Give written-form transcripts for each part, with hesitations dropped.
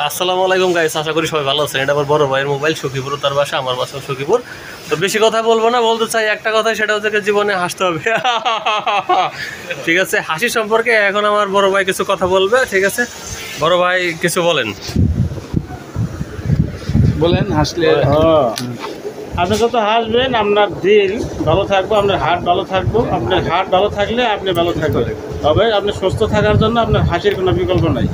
আসসালামু আলাইকুম গাইস, আশা করি সবাই ভালো আছেন। এটা আমার বড় ভাইয়ের মোবাইল, সখীপুর তার বাসা, আমার বাসা সখীপুর। তো বেশি কথা বলবো না, বলতে চাই একটা কথা, সেটা হচ্ছে জীবনে হাসতে হবে। ঠিক আছে, হাসি সম্পর্কে এখন আমার বড় ভাই কিছু কথা বলবে। ঠিক আছে বড় ভাই, কিছু বলেন। বলেন হাসলে আপনি যত হাসবেন আপনার দিল ভালো থাকবো, আপনার হার্ট ভালো থাকবো। আপনার হার্ট ভালো থাকলে আপনি ভালো থাকবেন। তবে আপনি সুস্থ থাকার জন্য আপনার হাসির কোনো বিকল্প নাই।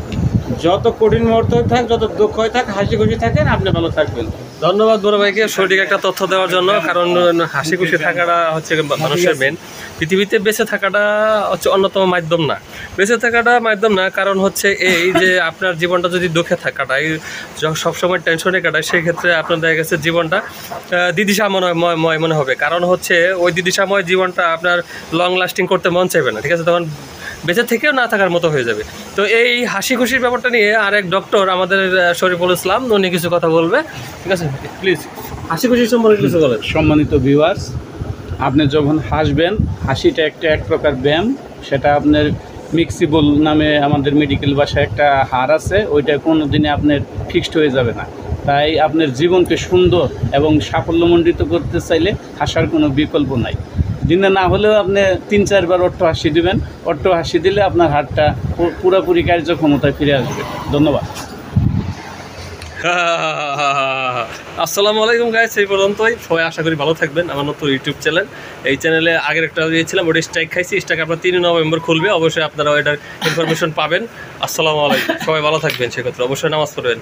যত কঠিন মুহূর্ত থাক, যত দুঃখ হয়ে থাক, হাসি খুশি থাকেন, আপনি ভালো থাকবেন। ধন্যবাদ বড় ভাইকে সঠিক একটা তথ্য দেওয়ার জন্য। কারণ হাসি খুশি থাকাটা হচ্ছে মানুষের মেন। পৃথিবীতে বেঁচে থাকাটা হচ্ছে অন্যতম মাধ্যম না, বেঁচে থাকাটা মাধ্যম না। কারণ হচ্ছে এই যে আপনার জীবনটা যদি দুঃখে কাটায়, সবসময় টেনশনে কাটায়, সেই ক্ষেত্রে আপনার দেখা গেছে জীবনটা দিদিশাময় মনে হবে। কারণ হচ্ছে ওই দিদিশাময় জীবনটা আপনার লং লাস্টিং করতে মন চাইবে না। ঠিক আছে, তখন বেঁচে থেকেও না থাকার মতো হয়ে যাবে। তো এই হাসি খুশির ব্যাপারটা নিয়ে আরেক ডক্টর আমাদের শরীফুল ইসলাম, উনি কিছু কথা বলবে। ঠিক আছে, প্লিজ হাসি খুশি সম্পর্কে কিছু বলেন। সম্মানিত ভিউয়ার্স, আপনি যখন হাসবেন, হাসিটা এক প্রকার ব্যায়াম। সেটা আপনার মিক্সিবল নামে আমাদের মেডিকেল ভাষায় একটা হার আছে, ওইটা কোনো দিনে আপনার ফিক্সড হয়ে যাবে না। তাই আপনার জীবনকে সুন্দর এবং সাফল্যমণ্ডিত করতে চাইলে হাসার কোনো বিকল্প নাই। দিনে না হলেও আপনি 3-4 বার অট্ট হাসি দিবেন। অট্ট হাসি দিলে আপনার হার্টটা পুরোপুরি কার্যক্ষমতায় ফিরে আসবে। ধন্যবাদ। আসসালামু আলাইকুম গাইস, এই পর্যন্তই। সবাই আশা করি ভালো থাকবেন। আমার নতুন ইউটিউব চ্যানেল, এই চ্যানেলে আগের একটা দিয়েছিলাম, ওটা স্ট্রাইক খাইছি। স্ট্রাইক আপনার 3 নভেম্বর খুলবে, অবশ্যই আপনারা এটার ইনফরমেশন পাবেন। আসসালামু আলাইকুম, সবাই ভালো থাকবেন। সেক্ষেত্রে অবশ্যই নামাজ পড়বেন।